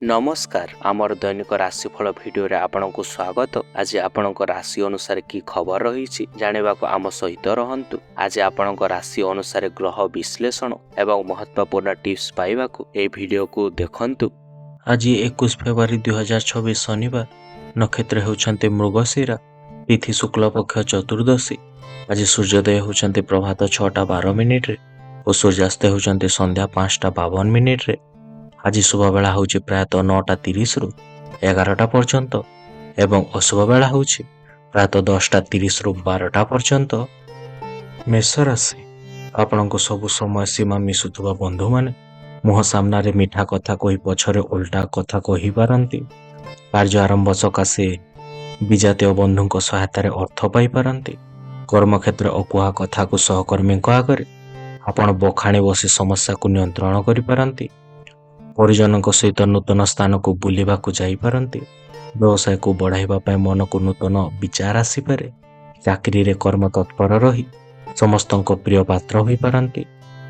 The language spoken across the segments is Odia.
नमस्कार आमर दैनिक राशिफल भिडियो रे आपनकु स्वागत। आज आपनक राशि अनुसार की खबर रही जानिबा को आम सहित रहंतु। आज आपनक राशि अनुसार ग्रह विश्लेषण एवं महत्वपूर्ण टिप्स पाइबाकु ए भिडियो को देखंतु। आज 21 फेब्रुआरी 2026 शनिवार। नक्षत्र होउछन्ते मृगशिरा, तिथि शुक्ल पक्ष चतुर्दशी। आज सूर्योदय होउछन्ते प्रभात 6:12 रे और सूर्यास्त होउछन्ते संध्या 5:52 रे। आज शुभ बेला होउछि प्रायतः 9:30 रु 11टा पर्यंत एवं अशुभ बेला होउछि प्रायतः 10:30 रु 12टा पर्यंत। मेष राशि आपनको सब समय सीमा मिसुथुवा बंधु माने मुह सामना रे मीठा कथा कहि पछरे उल्टा कथा कहि पारंती। कार्य आरंभ सकाशे विजातीय बंधुको सहायता रे अर्थ पाई पारंती। कर्म क्षेत्र अकुहा कथा को सहकर्मी को आगरे आपण बखाणी बसी समस्या को नियंत्रण करि पारंती। परिजन सहित नूतन स्थान को बुलवा को जाई पारंती। व्यवसाय को बढ़ाइबा पाए मन को नूतन विचार आसीपारे। चाकरी रे कर्म तत्पर रही समस्तंको प्रिय पात्र होई पारंती।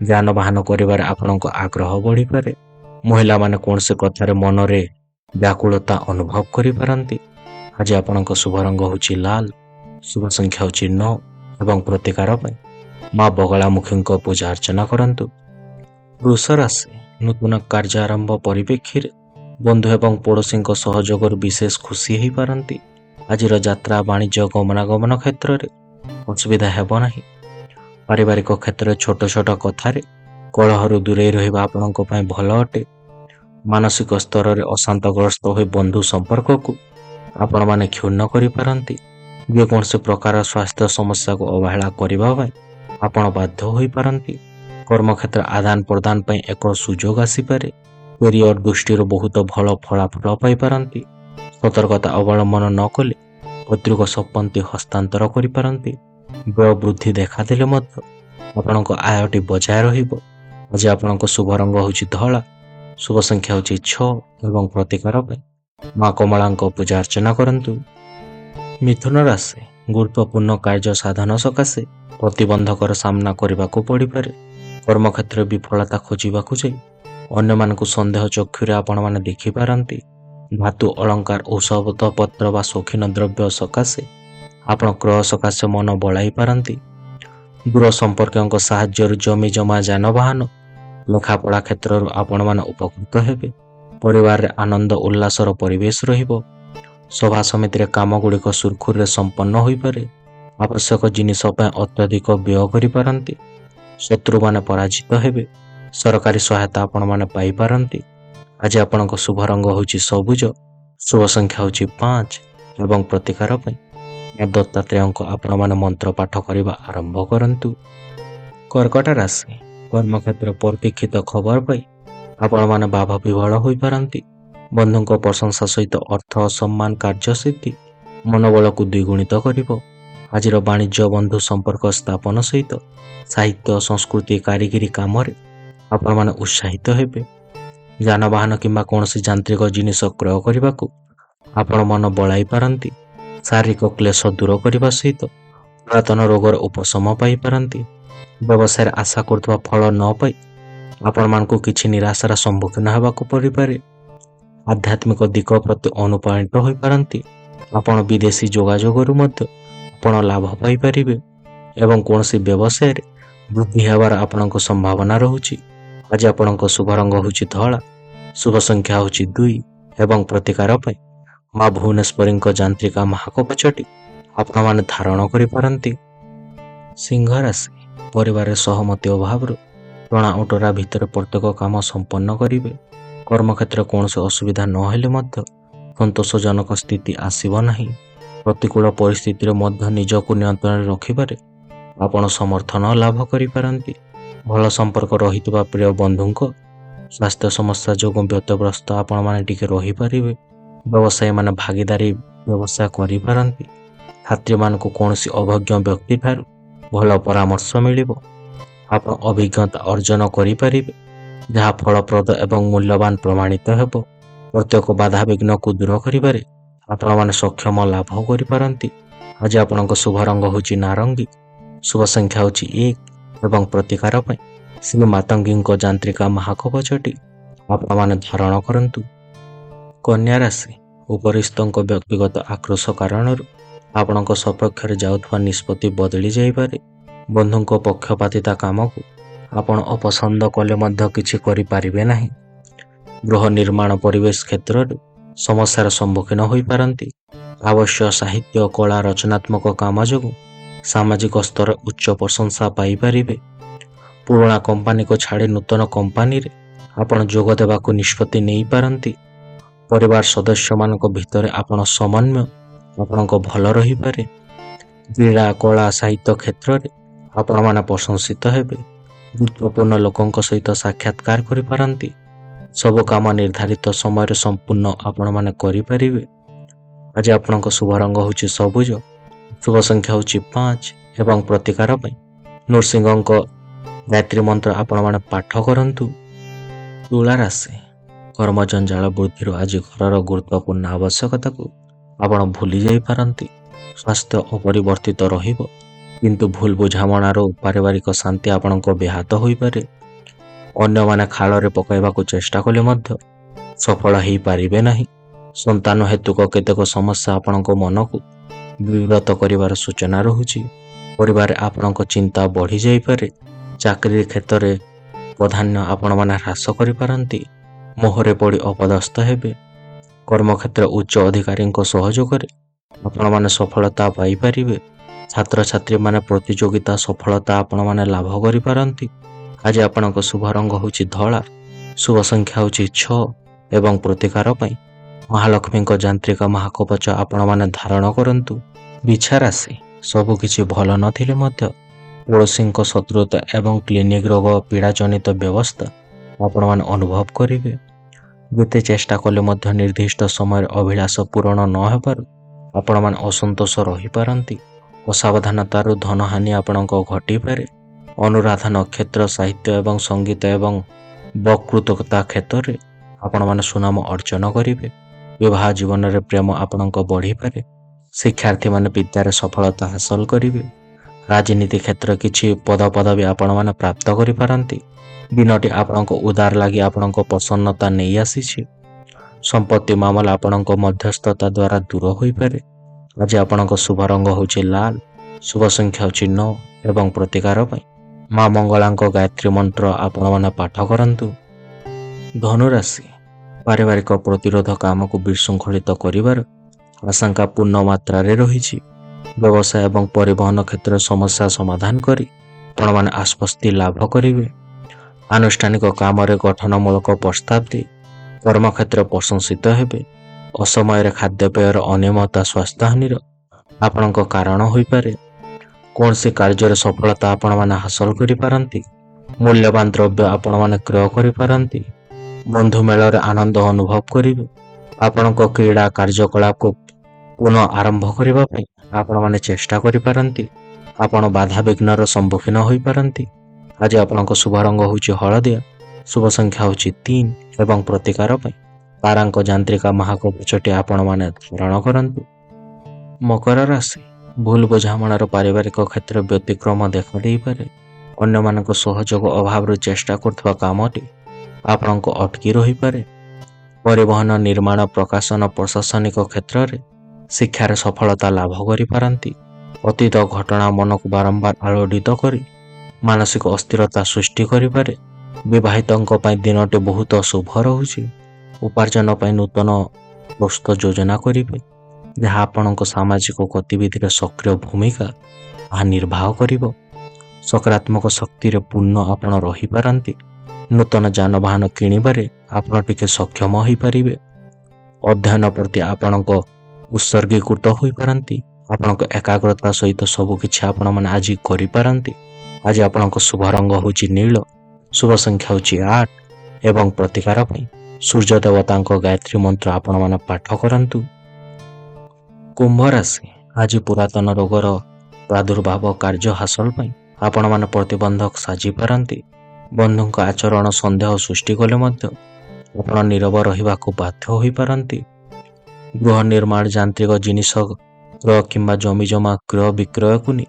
ज्ञान वाहन करिवार आपनको आग्रह बढ़ी पारे। महिला माने कोनसे कथारे मन रे व्याकुलता अनुभव करि पारंती। आज आपनको शुभ रंग होची लाल, शुभ संख्या होची 9 एवं प्रतिकार पाए मां बगलामुखीको पूजा अर्चना करंतु। वृष राशि नूतन कार्य आरंभ परिप्रेक्षी बंधु एवं पड़ोशी सहयोग विशेष खुशी हो पारंती। आज यात्रा वाणिज्य गमनागमन क्षेत्र में असुविधा हेब नहीं। पारिवारिक क्षेत्र छोट छोट कथार कलह दूरे रहिबा आपनको पय भल अटे। मानसिक स्तर में अशांतग्रस्त हो बंधु संपर्क को आपण माने क्षुण्ण करि पारंती। जेकोसी प्रकार स्वास्थ्य समस्या को अवहेला करिबा पाए आपण बाध्य होई पारंती। कर्म क्षेत्र आदान प्रदान पर एक सुजोग आसीपारे। कैरियर दृष्टि बहुत भल फलाफल पाई पारंती। सतर्कता अवलंबन न कले पैतृक संपत्ति हस्तांतर करि पारंती। व्यय वृद्धि देखा देले मध्य आपनको आयटी बजाय रहिबो। आज आपनको शुभ रंग होची धला, शुभ संख्या होची 6 एवं प्रतिकार पाए मां कमलांको पूजा अर्चना करंतु। मिथुन राशि गुरुत्वपूर्ण कार्य साधन सकाशे प्रतिबंधकर सामना करने को पड़ पारे। कर्म क्षेत्र विफलता खोजा जाई अन्य मानकु संदेह चक्षुरे आपण माने देखि पारंती। धातु अलंकार औषध पत्र व शौखीन द्रव्य सकाशे आपण क्रय सकाशे मन बलाई पारंती। दूर संपर्क साहाय्य जमी जमा जानवाहन लेखापढ़ा क्षेत्र आपण माने उपकृत हेबे। परिवार रे आनंद उल्लासर परिवेश रहिबो। सभा समिति रे काम गुड़िक सुरखुर रे संपन्न होई पारे। आवश्यक जिनिस पे अत्यधिक व्यय करि पारंती। शत्रु माने पराजित हेबे। सरकारी सहायता आपण माने पाई पारंती। आज आपनको शुभ रंग होची सबुज, शुभ संख्या होची 5 एवं प्रतिकार पय दत्तात्रेयको आपण माने मंत्र पाठ करिबा आरंभ करंतु। कर्कट राशि कर्म क्षेत्र प्रतीक्षित खबर पाई आपण माने भाव विभल होई पारंती। बंधुको प्रशंसा सहित अर्थ सम्मान कार्य सिद्धि मनोबल को द्विगुणित करिवो। आजिर वाणिज्य बंधु संपर्क स्थापन सहित साहित्य संस्कृति कारीगिरी काम आपण माने उत्साहित हेबे। जानवाहन किंबा कौनसी यांत्रिक जिनिस क्रय करने को आपण मन बलाई पारंती। शारीरिक क्लेश दूर करने सहित पुरातन रोगर उपशम पाई पारंती। व्यवसाय आशा करथवा फल न पाई आपण मानकु किछि निराशार सम्मुखीन हेबाकु परि पारे। आध्यात्मिक दिग प्रति अनुप्राणित होई पारंती। आपण विदेशी जोगाजोगरु मध्य आपण लाभ पाई परिबे एवं कौनसी व्यवसाय वृद्धि हेबार आपनको संभावना रहुछि। आज आपनको शुभ रंग होछि धला, शुभ संख्या होछि 2 एवं प्रतिकार पय मां भुवनेश्वरीको यांत्रिका महाकवचटी आपण माने धारण करि पारंती। सिंह राशि परिवार सहमति अभाव टणा उटरा भितर प्रत्येक काम संपन्न करिवे। कर्म क्षेत्र कौनसी असुविधा न हेले मध्य संतोषजनक स्थिति आसीब नहीं। प्रतिकूल परिस्थिति रे मध्य निजको नियंत्रण रखिबारे आपण समर्थन लाभ करि पारंती। भल संपर्क रहितबा प्रिय बंधुको स्वास्थ्य समस्या जोगुं व्यतग्रस्त आपण माने टिके रहि पारिबे। व्यवसाय माने भागीदारी व्यवसाय करि पारंती। छात्री मानकु कोनसी अभिज्ञ व्यक्ति ठारू भल परामर्श मिलिबो। आपण अभिज्ञता अर्जन करि पारिबे जहा फलप्रद एवं मूल्यवान प्रमाणित हेबो। प्रत्येक बाधा विघ्न को दूर करिबारे आपण माने सक्षम लाभ करि पारंती। आज आपनको शुभ रंग होची नारंगी, शुभ संख्या होची 1 एवं प्रतिकार पय श्री मातंगी यांत्रिका महाकवचटी आपण माने धारण करंतु। କନ୍ୟା ରାଶି ଉପରିସ୍ଥଙ୍କ ବ୍ୟକ୍ତିଗତ ଆକ୍ରୋଶ କାରଣରୁ ଆପଣଙ୍କ ସପକ୍ଷରେ ଯାଉଥିବା ନିଷ୍ପତ୍ତି ବଦଳି ଯାଇପାରେ। ବନ୍ଧୁଙ୍କ ପକ୍ଷପାତିତା କାମକୁ ଆପଣ ଅପସନ୍ଦ କଲେ ମଧ୍ୟ କିଛି କରିପାରିବେ ନାହିଁ। ଗୃହ ନିର୍ମାଣ ପରିବେଶ କ୍ଷେତ୍ରରେ ସମସ୍ୟାର ସମ୍ମୁଖୀନ ହୋଇପାରନ୍ତି। ଆବଶ୍ୟକ ସାହିତ୍ୟ କଳା ରଚନାତ୍ମକ କାମ ଯୋଗୁଁ ସାମାଜିକ ସ୍ତରରେ ଉଚ୍ଚ ପ୍ରଶଂସା ପାଇପାରିବେ। ପୁରୁଣା କମ୍ପାନୀକୁ ଛାଡ଼ି ନୂତନ କମ୍ପାନୀରେ ଆପଣ ଯୋଗ ଦେବାକୁ ନିଷ୍ପତ୍ତି ନେଇପାରନ୍ତି। ପରିବାର ସଦସ୍ୟମାନଙ୍କ ଭିତରେ ଆପଣ ସମନ୍ୱୟ ଆପଣଙ୍କ ଭଲ ରହିପାରେ। କ୍ରୀଡ଼ା କଳା ସାହିତ୍ୟ କ୍ଷେତ୍ରରେ ଆପଣମାନେ ପ୍ରଶଂସିତ ହେବେ। ଗୁରୁତ୍ୱପୂର୍ଣ୍ଣ ଲୋକଙ୍କ ସହିତ ସାକ୍ଷାତକାର କରିପାରନ୍ତି। ସବୁ କାମ ନିର୍ଦ୍ଧାରିତ ସମୟରେ ସମ୍ପୂର୍ଣ୍ଣ ଆପଣମାନେ କରିପାରିବେ। ଆଜି ଆପଣଙ୍କ ଶୁଭ ରଙ୍ଗ ହେଉଛି ସବୁଜ, ଶୁଭ ସଂଖ୍ୟା ହେଉଛି 5 ଏବଂ ପ୍ରତିକାର ପାଇଁ ନୃସିଂହଙ୍କ ଗାୟତ୍ରୀ ମନ୍ତ୍ର ଆପଣମାନେ ପାଠ କରନ୍ତୁ। ତୁଳା ରାଶି କର୍ମଜଞ୍ଜାଳ ବୃଦ୍ଧିରୁ ଆଜି ଘରର ଗୁରୁତ୍ୱପୂର୍ଣ୍ଣ ଆବଶ୍ୟକତାକୁ ଆପଣ ଭୁଲି ଯାଇପାରନ୍ତି। ସ୍ୱାସ୍ଥ୍ୟ ଅପରିବର୍ତ୍ତିତ ରହିବ, କିନ୍ତୁ ଭୁଲ ବୁଝାମଣାରୁ ପାରିବାରିକ ଶାନ୍ତି ଆପଣଙ୍କ ବ୍ୟାହତ ହୋଇପାରେ। ଅନ୍ୟମାନେ ଖାଳରେ ପକାଇବାକୁ ଚେଷ୍ଟା କଲେ ମଧ୍ୟ ସଫଳ ହୋଇପାରିବେ ନାହିଁ। ସନ୍ତାନ ହେତୁକ କେତେକ ସମସ୍ୟା ଆପଣଙ୍କ ମନକୁ ବିବ୍ରତ କରିବାର ସୂଚନା ରହୁଛି। ପରିବାରରେ ଆପଣଙ୍କ ଚିନ୍ତା ବଢ଼ିଯାଇପାରେ। ଚାକିରି କ୍ଷେତ୍ରରେ ପ୍ରାଧାନ୍ୟ ଆପଣମାନେ ହ୍ରାସ କରିପାରନ୍ତି। ମୋହରେ ପଡ଼ି ଅପଦସ୍ଥ ହେବେ। କର୍ମକ୍ଷେତ୍ର ଉଚ୍ଚ ଅଧିକାରୀଙ୍କ ସହଯୋଗରେ ଆପଣମାନେ ସଫଳତା ପାଇପାରିବେ। ଛାତ୍ରଛାତ୍ରୀମାନେ ପ୍ରତିଯୋଗିତା ସଫଳତା ଆପଣମାନେ ଲାଭ କରିପାରନ୍ତି। ଆଜି ଆପଣଙ୍କ ଶୁଭ ରଙ୍ଗ ହେଉଛି ଧଳା, ଶୁଭ ସଂଖ୍ୟା ହେଉଛି 6 ଏବଂ ପ୍ରତିକାର ପାଇଁ ମହାଲକ୍ଷ୍ମୀଙ୍କ ଯାନ୍ତ୍ରିକ ମହାକବଚ ଆପଣମାନେ ଧାରଣ କରନ୍ତୁ। ବିଛା ରାଶି ସବୁକିଛି ଭଲ ନଥିଲେ ମଧ୍ୟ ପଡ଼ୋଶୀଙ୍କ ଶତ୍ରୁତା ଏବଂ କ୍ଲିନିକ ରୋଗ ପୀଡ଼ାଜନିତ ବ୍ୟବସ୍ଥା ଆପଣମାନେ ଅନୁଭବ କରିବେ। ଯେତେ ଚେଷ୍ଟା କଲେ ମଧ୍ୟ ନିର୍ଦ୍ଦିଷ୍ଟ ସମୟରେ ଅଭିଳାଷ ପୂରଣ ନ ହେବାରୁ ଆପଣମାନେ ଅସନ୍ତୋଷ ରହିପାରନ୍ତି। ଅସାବଧାନତାରୁ ଧନହାନି ଆପଣଙ୍କ ଘଟିପାରେ। ଅନୁରାଧା ନକ୍ଷତ୍ର ସାହିତ୍ୟ ଏବଂ ସଙ୍ଗୀତ ଏବଂ ବକ୍ତୃତା କ୍ଷେତ୍ରରେ ଆପଣମାନେ ସୁନାମ ଅର୍ଜନ କରିବେ। ବିବାହ ଜୀବନରେ ପ୍ରେମ ଆପଣଙ୍କ ବଢ଼ିପାରେ। ଶିକ୍ଷାର୍ଥୀମାନେ ବିଦ୍ୟାରେ ସଫଳତା ହାସଲ କରିବେ। ରାଜନୀତି କ୍ଷେତ୍ରରେ କିଛି ପଦପଦବୀ ଆପଣମାନେ ପ୍ରାପ୍ତ କରିପାରନ୍ତି। ଦିନଟି ଆପଣଙ୍କ ଉଦାର ଲାଗି ଆପଣଙ୍କ ପ୍ରସନ୍ନତା ନେଇ ଆସିଛି। ସମ୍ପତ୍ତି ମାମଲା ଆପଣଙ୍କ ମଧ୍ୟସ୍ଥତା ଦ୍ୱାରା ଦୂର ହୋଇପାରେ। ଆଜି ଆପଣଙ୍କ ଶୁଭ ରଙ୍ଗ ହେଉଛି ଲାଲ, ଶୁଭ ସଂଖ୍ୟା ହେଉଛି 9 ଏବଂ ପ୍ରତିକାର ପାଇଁ ମା ମଙ୍ଗଳାଙ୍କ ଗାୟତ୍ରୀ ମନ୍ତ୍ର ଆପଣମାନେ ପାଠ କରନ୍ତୁ। ଧନୁରାଶି ପାରିବାରିକ ପ୍ରତିରୋଧ କାମକୁ ବିଶୃଙ୍ଖଳିତ କରିବାର ଆଶଙ୍କା ପୂର୍ଣ୍ଣ ମାତ୍ରାରେ ରହିଛି। ବ୍ୟବସାୟ ଏବଂ ପରିବହନ କ୍ଷେତ୍ରରେ ସମସ୍ୟା ସମାଧାନ କରି ଆପଣମାନେ ଆଶ୍ୱସ୍ତି ଲାଭ କରିବେ। ଆନୁଷ୍ଠାନିକ କାମରେ ଗଠନମୂଳକ ପ୍ରସ୍ତାବ ଦେଇ କର୍ମକ୍ଷେତ୍ର ପ୍ରଶଂସିତ ହେବେ। ଅସମୟରେ ଖାଦ୍ୟପେୟର ଅନିୟମିତତା ସ୍ୱାସ୍ଥ୍ୟହାନିର ଆପଣଙ୍କ କାରଣ ହୋଇପାରେ। କୌଣସି କାର୍ଯ୍ୟରେ ସଫଳତା ଆପଣମାନେ ହାସଲ କରିପାରନ୍ତି। ମୂଲ୍ୟବାନ ଦ୍ରବ୍ୟ ଆପଣମାନେ କ୍ରୟ କରିପାରନ୍ତି। ବନ୍ଧୁ ମେଳରେ ଆନନ୍ଦ ଅନୁଭବ କରିବେ। ଆପଣଙ୍କ କ୍ରୀଡ଼ା କାର୍ଯ୍ୟକଳାପକୁ ପୁନଃ ଆରମ୍ଭ କରିବା ପାଇଁ ଆପଣମାନେ ଚେଷ୍ଟା କରିପାରନ୍ତି। ଆପଣ ବାଧାବିଘ୍ନର ସମ୍ମୁଖୀନ ହୋଇପାରନ୍ତି। ଆଜି ଆପଣଙ୍କ ଶୁଭ ରଙ୍ଗ ହେଉଛି ହଳଦିଆ, ଶୁଭ ସଂଖ୍ୟା ହେଉଛି 3 ଏବଂ ପ୍ରତିକାର ପାଇଁ ତାରାଙ୍କ ଯାନ୍ତ୍ରିକା ମହାକବଚଟି ଆପଣମାନେ ଧାରଣ କରନ୍ତୁ। ମକର ରାଶି ଭୁଲ ବୁଝାମଣାର ପାରିବାରିକ କ୍ଷେତ୍ରରେ ବ୍ୟତିକ୍ରମ ଦେଖାଦେଇପାରେ। ଅନ୍ୟମାନଙ୍କ ସହଯୋଗ ଅଭାବରୁ ଚେଷ୍ଟା କରୁଥିବା କାମଟି ଆପଣଙ୍କ ଅଟକି ରହିପାରେ। ପରିବହନ ନିର୍ମାଣ ପ୍ରକାଶନ ପ୍ରଶାସନିକ କ୍ଷେତ୍ରରେ ଶିକ୍ଷାରେ ସଫଳତା ଲାଭ କରିପାରନ୍ତି। ଅତୀତ ଘଟଣା ମନକୁ ବାରମ୍ବାର ଆଲୋଡ଼ିତ କରି ମାନସିକ ଅସ୍ଥିରତା ସୃଷ୍ଟି କରିପାରେ। ବିବାହିତଙ୍କ ପାଇଁ ଦିନଟି ବହୁତ ଶୁଭ ରହୁଛି। ଉପାର୍ଜନ ପାଇଁ ନୂତନ ପ୍ରସ୍ତୁତ ଯୋଜନା କରିବେ, ଯାହା ଆପଣଙ୍କ ସାମାଜିକ ଗତିବିଧିରେ ସକ୍ରିୟ ଭୂମିକା ନିର୍ବାହ କରିବ। ସକାରାତ୍ମକ ଶକ୍ତିରେ ପୂର୍ଣ୍ଣ ଆପଣ ରହିପାରନ୍ତି। ନୂତନ ଯାନବାହନ କିଣିବାରେ ଆପଣ ଟିକେ ସକ୍ଷମ ହୋଇପାରିବେ। ଅଧ୍ୟୟନ ପ୍ରତି ଆପଣଙ୍କ ଉତ୍ସର୍ଗୀକୃତ ହୋଇପାରନ୍ତି। ଆପଣଙ୍କ ଏକାଗ୍ରତା ସହିତ ସବୁକିଛି ଆପଣମାନେ ଆଜି କରିପାରନ୍ତି। ଆଜି ଆପଣଙ୍କ ଶୁଭ ରଙ୍ଗ ହେଉଛି ନୀଳ, ଶୁଭ ସଂଖ୍ୟା ହେଉଛି 8 ଏବଂ ପ୍ରତିକାର ପାଇଁ ସୂର୍ଯ୍ୟ ଦେବତାଙ୍କ ଗାୟତ୍ରୀ ମନ୍ତ୍ର ଆପଣମାନେ ପାଠ କରନ୍ତୁ। କୁମ୍ଭ ରାଶି ଆଜି ପୁରାତନ ରୋଗର ପ୍ରାଦୁର୍ଭାବ କାର୍ଯ୍ୟ ହାସଲ ପାଇଁ ଆପଣମାନେ ପ୍ରତିବନ୍ଧକ ସାଜିପାରନ୍ତି। ବନ୍ଧୁଙ୍କ ଆଚରଣ ସନ୍ଦେହ ସୃଷ୍ଟି କଲେ ମଧ୍ୟ ଆପଣ ନୀରବ ରହିବାକୁ ବାଧ୍ୟ ହୋଇପାରନ୍ତି। ଗୃହ ନିର୍ମାଣ ଯାନ୍ତ୍ରିକ ଜିନିଷ କ୍ରୟ କିମ୍ବା ଜମିଜମା କ୍ରୟ ବିକ୍ରୟକୁ ନେଇ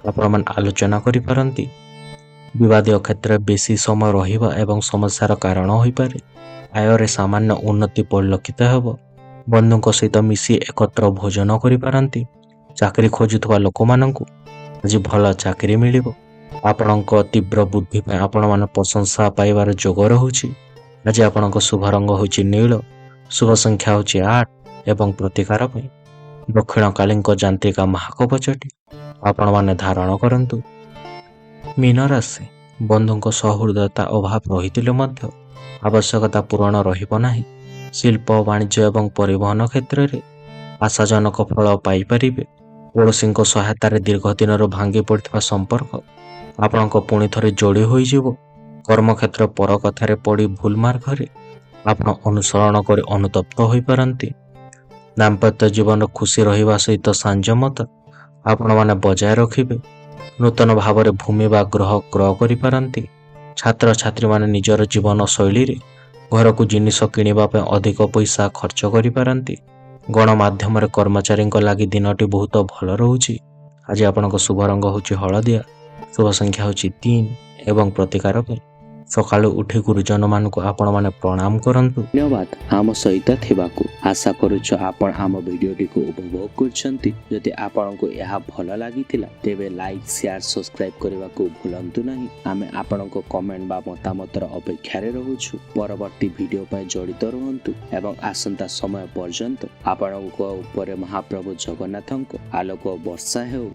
ଆପଣମାନେ ଆଲୋଚନା କରିପାରନ୍ତି। ବିବାଦୀୟ କ୍ଷେତ୍ରରେ ବେଶୀ ସମୟ ରହିବା ଏବଂ ସମସ୍ୟାର କାରଣ ହୋଇପାରେ। ଆୟରେ ସାମାନ୍ୟ ଉନ୍ନତି ପରିଲକ୍ଷିତ ହେବ। ବନ୍ଧୁଙ୍କ ସହିତ ମିଶି ଏକତ୍ର ଭୋଜନ କରିପାରନ୍ତି। ଚାକିରି ଖୋଜୁଥିବା ଲୋକମାନଙ୍କୁ ଆଜି ଭଲ ଚାକିରି ମିଳିବ। ଆପଣଙ୍କ ତୀବ୍ର ବୁଦ୍ଧି ପାଇଁ ଆପଣମାନେ ପ୍ରଶଂସା ପାଇବାର ଯୋଗ ରହୁଛି। ଆଜି ଆପଣଙ୍କ ଶୁଭ ରଙ୍ଗ ହେଉଛି ନୀଳ, ଶୁଭ ସଂଖ୍ୟା ହେଉଛି 8 ଏବଂ ପ୍ରତିକାର ପାଇଁ ଦକ୍ଷିଣକାଳୀଙ୍କ ଯାନ୍ତ୍ରିକା ମହାକବଚଟି ଆପଣମାନେ ଧାରଣ କରନ୍ତୁ। ମୀନ ରାଶି, ବନ୍ଧୁଙ୍କ ସହୃଦୟତା ଅଭାବ ରହିଥିଲେ ମଧ୍ୟ ଆବଶ୍ୟକତା ପୂରଣ ରହିବ ନାହିଁ। ଶିଳ୍ପ, ବାଣିଜ୍ୟ ଏବଂ ପରିବହନ କ୍ଷେତ୍ରରେ ଆଶାଜନକ ଫଳ ପାଇପାରିବେ। ପଡ଼ୋଶୀଙ୍କ ସହାୟତାରେ ଦୀର୍ଘ ଦିନରୁ ଭାଙ୍ଗି ପଡ଼ିଥିବା ସମ୍ପର୍କ ଆପଣଙ୍କ ପୁଣି ଥରେ ଯୋଡ଼ି ହୋଇଯିବ। କର୍ମକ୍ଷେତ୍ର ପର କଥାରେ ପଡ଼ି ଭୁଲ ମାର୍ଗରେ ଆପଣ ଅନୁସରଣ କରି ଅନୁତପ୍ତ ହୋଇପାରନ୍ତି। ଦାମ୍ପତ୍ୟ ଜୀବନ ଖୁସି ରହିବା ସହିତ ସଂଯମତା ଆପଣମାନେ ବଜାୟ ରଖିବେ। ନୂତନ ଭାବରେ ଭୂମି ବା ଗୃହ କ୍ରୟ କରିପାରନ୍ତି। ଛାତ୍ରଛାତ୍ରୀମାନେ ନିଜର ଜୀବନ ଶୈଳୀରେ ଘରକୁ ଜିନିଷ କିଣିବା ପାଇଁ ଅଧିକ ପଇସା ଖର୍ଚ୍ଚ କରିପାରନ୍ତି। ଗଣମାଧ୍ୟମରେ କର୍ମଚାରୀଙ୍କ ଲାଗି ଦିନଟି ବହୁତ ଭଲ ରହୁଛି। ଆଜି ଆପଣଙ୍କ ଶୁଭ ରଙ୍ଗ ହେଉଛି ହଳଦିଆ, ଶୁଭ ସଂଖ୍ୟା ହେଉଛି 3 ଏବଂ ପ୍ରତିକାର ପାଇଁ ସକାଳୁ ଉଠି ଗୁରୁଜନମାନଙ୍କୁ ଆପଣମାନେ ପ୍ରଣାମ କରନ୍ତୁ। ଧନ୍ୟବାଦ ଆମ ସହିତ ଥିବାକୁ। ଆଶା କରୁଛୁ ଆପଣ ଆମ ଭିଡ଼ିଓଟିକୁ ଉପଭୋଗ କରୁଛନ୍ତି। ଯଦି ଆପଣଙ୍କୁ ଏହା ଭଲ ଲାଗିଥିଲା ତେବେ ଲାଇକ୍, ସେୟାର, ସବସ୍କ୍ରାଇବ୍ କରିବାକୁ ଭୁଲନ୍ତୁ ନାହିଁ। ଆମେ ଆପଣଙ୍କ କମେଣ୍ଟ ବା ମତାମତର ଅପେକ୍ଷାରେ ରହୁଛୁ। ପରବର୍ତ୍ତୀ ଭିଡ଼ିଓ ପାଇଁ ଜଡ଼ିତ ରୁହନ୍ତୁ ଏବଂ ଆସନ୍ତା ସମୟ ପର୍ଯ୍ୟନ୍ତ ଆପଣଙ୍କ ଉପରେ ମହାପ୍ରଭୁ ଜଗନ୍ନାଥଙ୍କ ଆଲୋକ ବର୍ଷା ହେଉ।